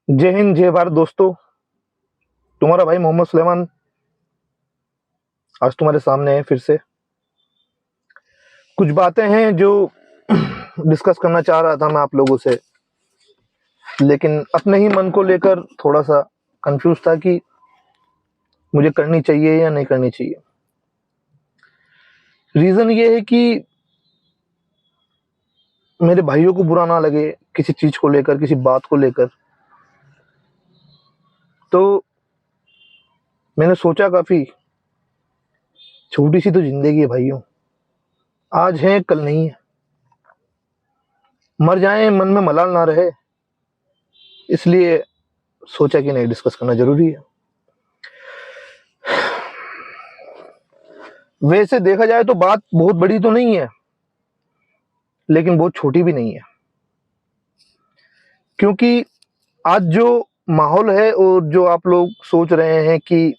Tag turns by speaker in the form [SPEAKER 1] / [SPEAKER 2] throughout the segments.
[SPEAKER 1] जय हिंद, जय भारत दोस्तों। तुम्हारा भाई मोहम्मद सुलेमान आज तुम्हारे सामने है फिर से। कुछ बातें हैं जो डिस्कस करना चाह रहा था मैं आप लोगों से, लेकिन अपने ही मन को लेकर थोड़ा सा कंफ्यूज था कि मुझे करनी चाहिए या नहीं करनी चाहिए। रीज़न ये है कि मेरे भाइयों को बुरा ना लगे किसी चीज़ को लेकर, किसी बात को लेकर। तो मैंने सोचा, काफ़ी छोटी सी तो ज़िंदगी है भाइयों, आज है कल नहीं है, मर जाएं मन में मलाल ना रहे, इसलिए सोचा कि नहीं, डिस्कस करना ज़रूरी है। वैसे देखा जाए तो बात बहुत बड़ी तो नहीं है, लेकिन बहुत छोटी भी नहीं है, क्योंकि आज जो माहौल है और जो आप लोग सोच रहे हैं कि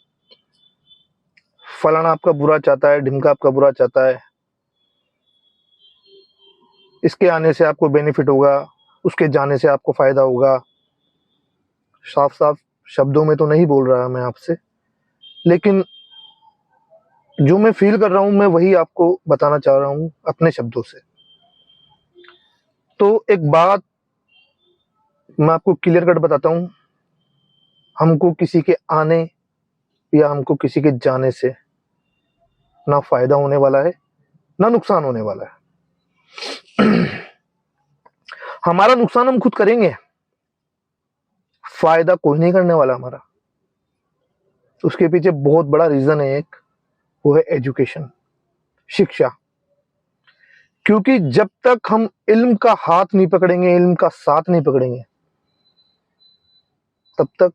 [SPEAKER 1] फलाना आपका बुरा चाहता है, ढिमका आपका बुरा चाहता है, इसके आने से आपको बेनिफिट होगा, उसके जाने से आपको फायदा होगा। साफ साफ शब्दों में तो नहीं बोल रहा मैं आपसे, लेकिन जो मैं फील कर रहा हूं मैं वही आपको बताना चाह रहा हूं अपने शब्दों से। तो एक बात मैं आपको क्लियर कट बताता हूं, हमको किसी के आने या हमको किसी के जाने से ना फायदा होने वाला है ना नुकसान होने वाला है। हमारा नुकसान हम खुद करेंगे, फायदा कोई नहीं करने वाला हमारा। उसके पीछे बहुत बड़ा रीजन है एक, वो है एजुकेशन, शिक्षा। क्योंकि जब तक हम इल्म का हाथ नहीं पकड़ेंगे, इल्म का साथ नहीं पकड़ेंगे, तब तक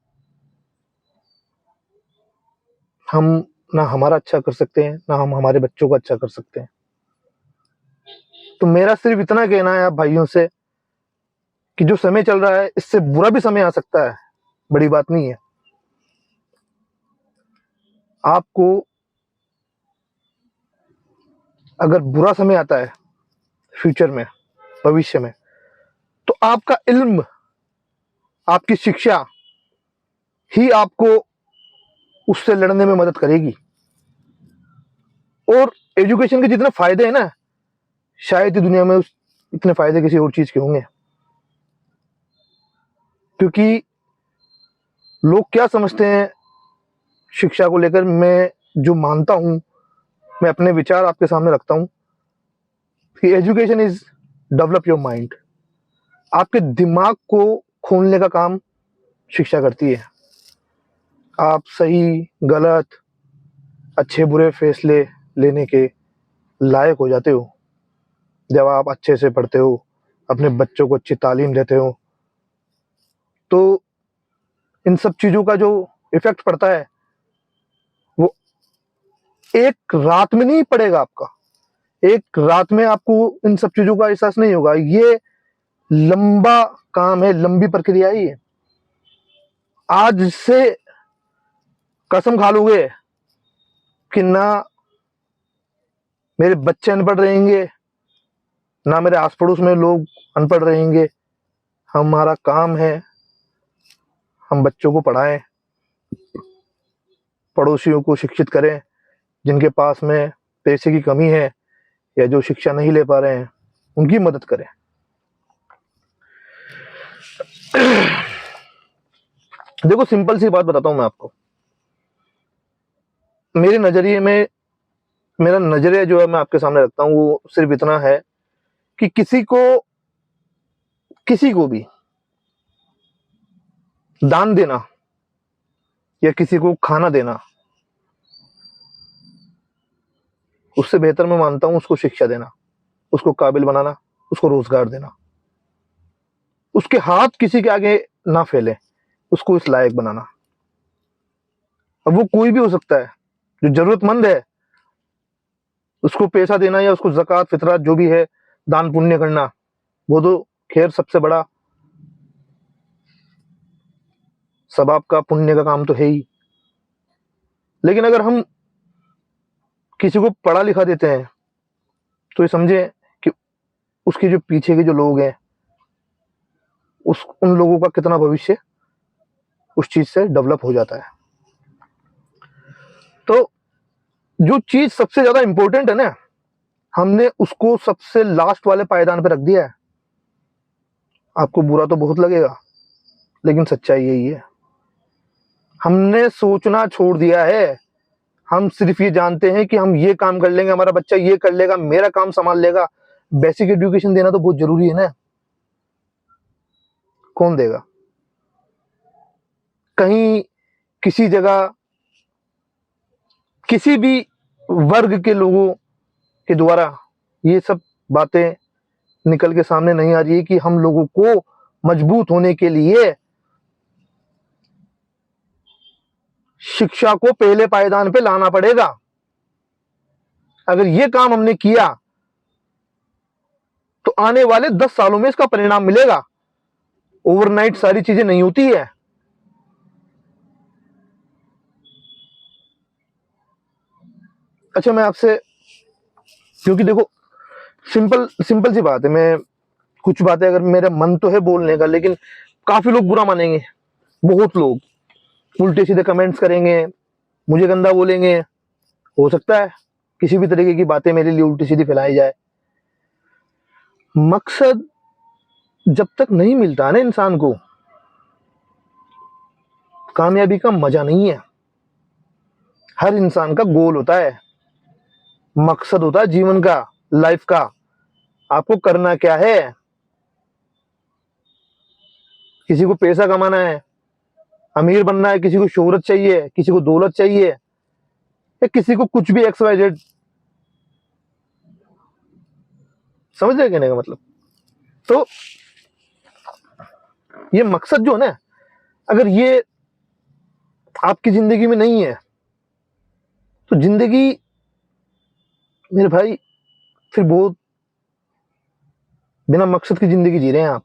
[SPEAKER 1] हम ना हमारा अच्छा कर सकते हैं, ना हम हमारे बच्चों का अच्छा कर सकते हैं। तो मेरा सिर्फ इतना कहना है आप भाइयों से कि जो समय चल रहा है, इससे बुरा भी समय आ सकता है, बड़ी बात नहीं है। आपको अगर बुरा समय आता है फ्यूचर में, भविष्य में, तो आपका इल्म, आपकी शिक्षा ही आपको उससे लड़ने में मदद करेगी। और एजुकेशन के जितने फायदे हैं ना, शायद ही दुनिया में उस इतने फायदे किसी और चीज के होंगे। क्योंकि लोग क्या समझते हैं शिक्षा को लेकर, मैं जो मानता हूं, मैं अपने विचार आपके सामने रखता हूं कि education is develop your mind. आपके दिमाग को खोलने का काम शिक्षा करती है। आप सही गलत, अच्छे बुरे फैसले लेने के लायक हो जाते हो जब आप अच्छे से पढ़ते हो, अपने बच्चों को अच्छी तालीम देते हो। तो इन सब चीज़ों का जो इफेक्ट पड़ता है, वो एक रात में नहीं पड़ेगा आपका। एक रात में आपको इन सब चीज़ों का एहसास नहीं होगा। ये लंबा काम है, लंबी प्रक्रिया ही है। आज से कसम खा लोगे कि ना मेरे बच्चे अनपढ़ रहेंगे, ना मेरे आस पड़ोस में लोग अनपढ़ रहेंगे। हमारा काम है हम बच्चों को पढ़ाएं, पड़ोसियों को शिक्षित करें, जिनके पास में पैसे की कमी है या जो शिक्षा नहीं ले पा रहे हैं, उनकी मदद करें। देखो, सिंपल सी बात बताता हूं मैं आपको। मेरे नजरिए में, मेरा नजरिया जो है मैं आपके सामने रखता हूं, वो सिर्फ इतना है कि किसी को भी दान देना या किसी को खाना देना, उससे बेहतर मैं मानता हूं उसको शिक्षा देना, उसको काबिल बनाना, उसको रोजगार देना। उसके हाथ किसी के आगे ना फैले, उसको इस लायक बनाना। अब वो कोई भी हो सकता है, जो जरूरतमंद है उसको पैसा देना या उसको ज़कात फितरत जो भी है दान पुण्य करना, वो तो खैर सबसे बड़ा सबाब का, पुण्य का काम तो है ही। लेकिन अगर हम किसी को पढ़ा लिखा देते हैं, तो ये समझे कि उसके जो पीछे के जो लोग हैं, उन लोगों का कितना भविष्य उस चीज से डेवलप हो जाता है। तो जो चीज सबसे ज्यादा इंपॉर्टेंट है ना, हमने उसको सबसे लास्ट वाले पायदान पे रख दिया है। आपको बुरा तो बहुत लगेगा, लेकिन सच्चाई यही है। हमने सोचना छोड़ दिया है। हम सिर्फ ये जानते हैं कि हम ये काम कर लेंगे, हमारा बच्चा ये कर लेगा, मेरा काम संभाल लेगा। बेसिक एजुकेशन देना तो बहुत जरूरी है ना। कौन देगा? कहीं किसी जगह किसी भी वर्ग के लोगों के द्वारा ये सब बातें निकल के सामने नहीं आ रही है कि हम लोगों को मजबूत होने के लिए शिक्षा को पहले पायदान पे लाना पड़ेगा। अगर ये काम हमने किया तो आने वाले 10 सालों में इसका परिणाम मिलेगा। ओवरनाइट सारी चीजें नहीं होती है। अच्छा, मैं आपसे, क्योंकि देखो, सिंपल सिंपल सी बात है, मैं कुछ बातें, अगर मेरा मन तो है बोलने का, लेकिन काफी लोग बुरा मानेंगे। बहुत लोग उल्टे सीधे कमेंट्स करेंगे, मुझे गंदा बोलेंगे। हो सकता है किसी भी तरीके की बातें मेरे लिए उल्टी सीधी फैलाई जाए। मकसद जब तक नहीं मिलता ना इंसान को, कामयाबी का मजा नहीं है। हर इंसान का गोल होता है, मकसद होता है जीवन का, लाइफ का। आपको करना क्या है? किसी को पैसा कमाना है, अमीर बनना है, किसी को शोहरत चाहिए, किसी को दौलत चाहिए, या किसी को कुछ भी एक्स वाई जेड। समझ रहे कहने का मतलब? तो ये मकसद जो है ना, अगर ये आपकी जिंदगी में नहीं है तो जिंदगी, मेरे भाई, फिर बहुत बिना मकसद की जिंदगी जी रहे हैं आप,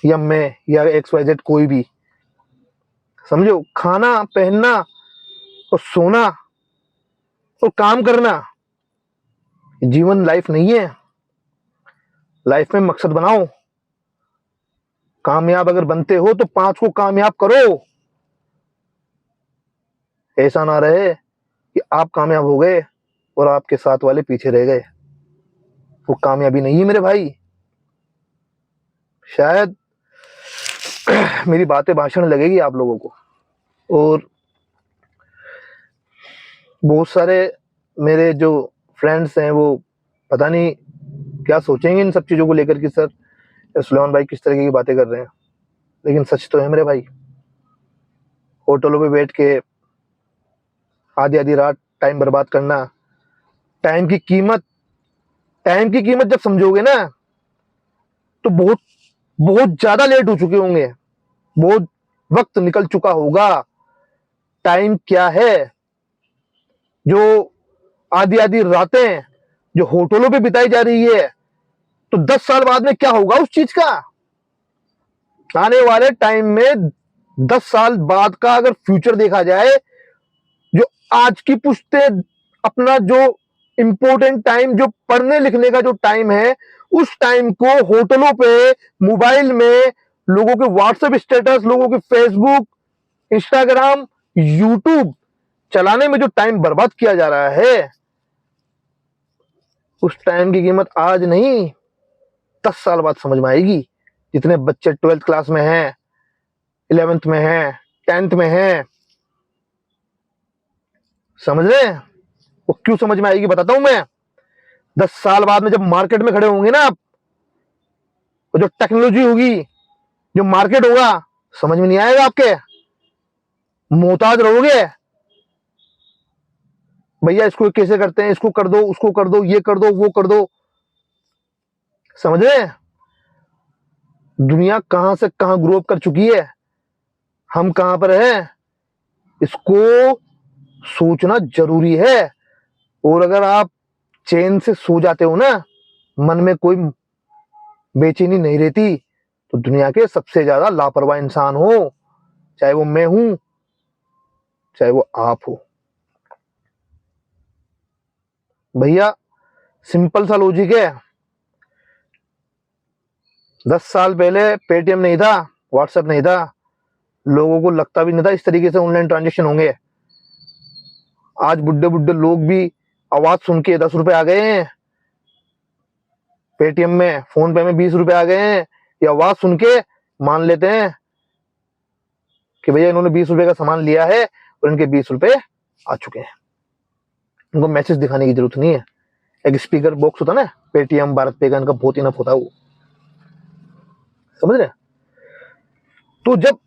[SPEAKER 1] या मैं, या एक्स वाई जेड, कोई भी। समझो, खाना, पहनना और सोना और काम करना जीवन, लाइफ नहीं है। लाइफ में मकसद बनाओ। कामयाब अगर बनते हो तो 5 को कामयाब करो। ऐसा ना रहे कि आप कामयाब हो गए और आपके साथ वाले पीछे रह गए। वो कामयाबी नहीं है मेरे भाई। शायद मेरी बातें भाषण लगेगी आप लोगों को, और बहुत सारे मेरे जो फ्रेंड्स हैं वो पता नहीं क्या सोचेंगे इन सब चीज़ों को लेकर कि सर सुलेमान भाई किस तरीके की बातें कर रहे हैं। लेकिन सच तो है मेरे भाई। होटलों पे बैठ के आधी आधी रात टाइम बर्बाद करना, टाइम की कीमत टाइम की कीमत जब समझोगे ना, तो बहुत बहुत ज्यादा लेट हो चुके होंगे, बहुत वक्त निकल चुका होगा। टाइम क्या है? जो आधी आधी रातें जो होटलों पे बिताई जा रही है, तो 10 साल बाद में क्या होगा उस चीज का? आने वाले टाइम में 10 साल बाद का अगर फ्यूचर देखा जाए, जो आज की पुश्ते अपना जो इंपॉर्टेंट टाइम, जो पढ़ने लिखने का जो टाइम है, उस टाइम को होटलों पे, मोबाइल में, लोगों के व्हाट्सएप स्टेटस, लोगों के फेसबुक, इंस्टाग्राम, यूट्यूब चलाने में जो टाइम बर्बाद किया जा रहा है, उस टाइम की कीमत आज नहीं 10 साल बाद समझ में आएगी। जितने बच्चे 12th क्लास में हैं, 11th में हैं, 10th में हैं, समझ रहे हैं? वो क्यों समझ में आएगी बताता हूं मैं। 10 साल बाद में जब मार्केट में खड़े होंगे ना आप, जो टेक्नोलॉजी होगी, जो मार्केट होगा, समझ में नहीं आएगा आपके। मोहताज रहोगे, भैया इसको कैसे करते हैं, इसको कर दो, उसको कर दो, ये कर दो, वो कर दो। समझ रहे हैं? दुनिया कहां से कहां ग्रो अप कर चुकी है, हम कहां पर हैं, इसको सोचना जरूरी है। और अगर आप चैन से सो जाते हो ना, मन में कोई बेचैनी नहीं रहती, तो दुनिया के सबसे ज्यादा लापरवाह इंसान हो, चाहे वो मैं हूं, चाहे वो आप हो। भैया, सिंपल सा लॉजिक है। 10 साल पहले पेटीएम नहीं था, व्हाट्सएप नहीं था, लोगों को लगता भी नहीं था इस तरीके से ऑनलाइन ट्रांजेक्शन होंगे। आज बुड्ढे बुड्ढे लोग भी आवाज सुन के 10 रुपए आ गए हैं, पेटीएम में, फोन पे में 20 रुपए आ गए हैं, ये आवाज सुन के मान लेते हैं कि भैया इन्होंने 20 रुपए का सामान लिया है और इनके 20 रुपए आ चुके हैं। उनको मैसेज दिखाने की जरूरत नहीं है। एक स्पीकर बॉक्स होता ना पेटीएम, भारत पे का, इनका बहुत इनफ होता है वो, समझ रहे हैं? तो जब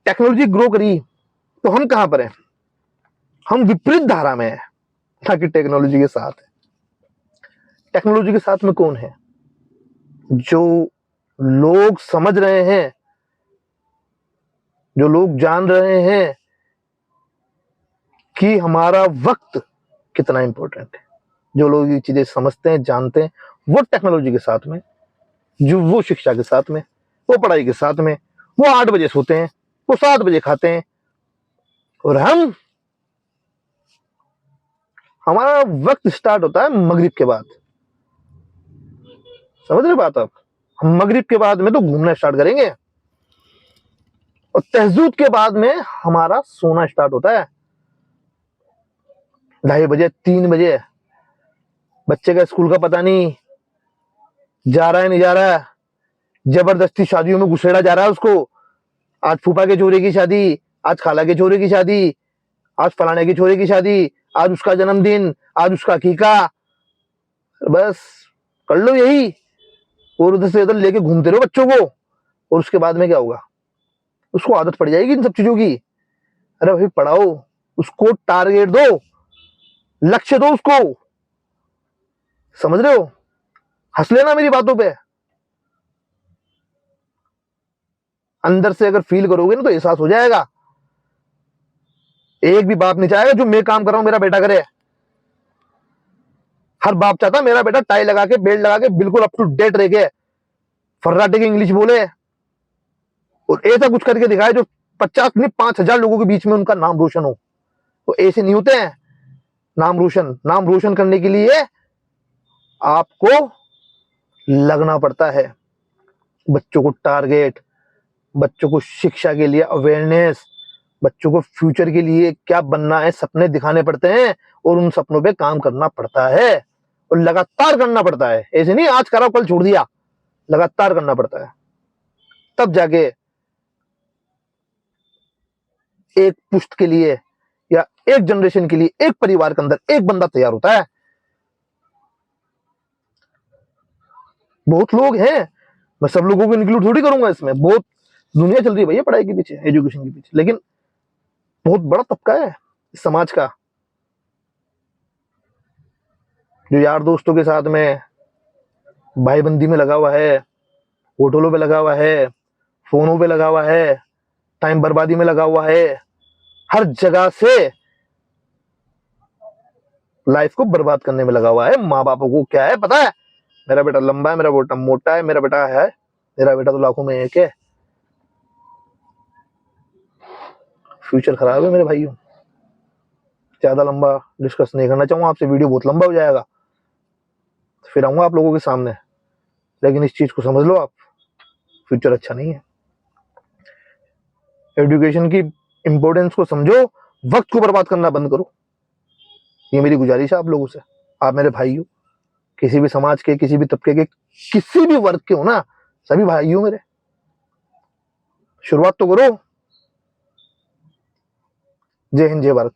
[SPEAKER 1] टेक्नोलॉजी ग्रो करी तो हम कहां पर हैं? हम विपरीत धारा में है, ताकि टेक्नोलॉजी के साथ है। टेक्नोलॉजी के साथ में कौन है? जो लोग समझ रहे हैं, जो लोग जान रहे हैं कि हमारा वक्त कितना इंपॉर्टेंट है, जो लोग ये चीजें समझते हैं, जानते हैं, वो टेक्नोलॉजी के साथ में, जो वो शिक्षा के साथ में, वो पढ़ाई के साथ में, वो 8 बजे सोते हैं, वो 7 बजे खाते हैं, और हमारा वक्त स्टार्ट होता है मगरिब के बाद। समझ रहे बात आप? हम मगरिब के बाद में तो घूमना स्टार्ट करेंगे, और तहज्जुद के बाद में हमारा सोना स्टार्ट होता है 2:30 बजे, 3 बजे। बच्चे का स्कूल का पता नहीं, जा रहा है नहीं जा रहा है, जबरदस्ती शादियों में घुसेड़ा जा रहा है उसको। आज फूफा के छोरे की शादी, आज खाला के छोरे की शादी, आज फलाने के छोरे की शादी, आज उसका जन्मदिन, आज उसका अकीका। बस कर लो यही, और उधर से इधर लेके घूमते रहो बच्चों को, और उसके बाद में क्या होगा? उसको आदत पड़ जाएगी इन सब चीजों की। अरे भाई पढ़ाओ, उसको टारगेट दो, लक्ष्य दो उसको। समझ रहे हो? हंस लेना मेरी बातों पे, अंदर से अगर फील करोगे ना तो एहसास हो जाएगा। एक भी बाप नहीं चाहेगा जो मैं काम कर रहा हूं मेरा बेटा करे। हर बाप चाहता मेरा बेटा टाई लगा के, बेल्ट लगा के, बिल्कुल अप टू डेट रह के, फर्राटे की इंग्लिश बोले, और ऐसा कुछ करके दिखाए जो 50 नहीं 5,000 लोगों के बीच में उनका नाम रोशन हो। तो ऐसे नहीं होते हैं नाम रोशन करने के लिए आपको लगना पड़ता है। बच्चों को टारगेट, बच्चों को शिक्षा के लिए अवेयरनेस, बच्चों को फ्यूचर के लिए क्या बनना है सपने दिखाने पड़ते हैं, और उन सपनों पे काम करना पड़ता है, और लगातार करना पड़ता है। ऐसे नहीं आज करा कल छोड़ दिया, लगातार करना पड़ता है। तब जाके एक पुश्त के लिए या एक जनरेशन के लिए, एक परिवार के अंदर एक बंदा तैयार होता है। बहुत लोग हैं, मैं सब लोगों को इंक्लूड थोड़ी करूंगा इसमें। बहुत दुनिया चल रही है भैया पढ़ाई के पीछे, एजुकेशन के पीछे, लेकिन बहुत बड़ा तबका है इस समाज का जो यार दोस्तों के साथ में भाईबंदी में लगा हुआ है, होटलों पे लगा हुआ है, फोनों पे लगा हुआ है, टाइम बर्बादी में लगा हुआ है, हर जगह से लाइफ को बर्बाद करने में लगा हुआ है। माँ बापों को क्या है पता है? मेरा बेटा लंबा है, मेरा बेटा मोटा है, मेरा बेटा है, मेरा बेटा तो लाखों में एक है। फ्यूचर खराब है मेरे भाइयों। ज्यादा लंबा डिस्कस नहीं करना चाहूंगा आपसे, वीडियो बहुत लंबा हो जाएगा, फिर आऊंगा आप लोगों के सामने। लेकिन इस चीज को समझ लो आप, फ्यूचर अच्छा नहीं है। एजुकेशन की इंपॉर्टेंस को समझो, वक्त को बर्बाद करना बंद करो। ये मेरी गुजारिश है आप लोगों से। आप मेरे भाई हो, किसी भी समाज के, किसी भी तबके के, किसी भी वर्ग के हो ना, सभी भाई हो मेरे। शुरुआत तो करो। जय हिंद, जय भारत।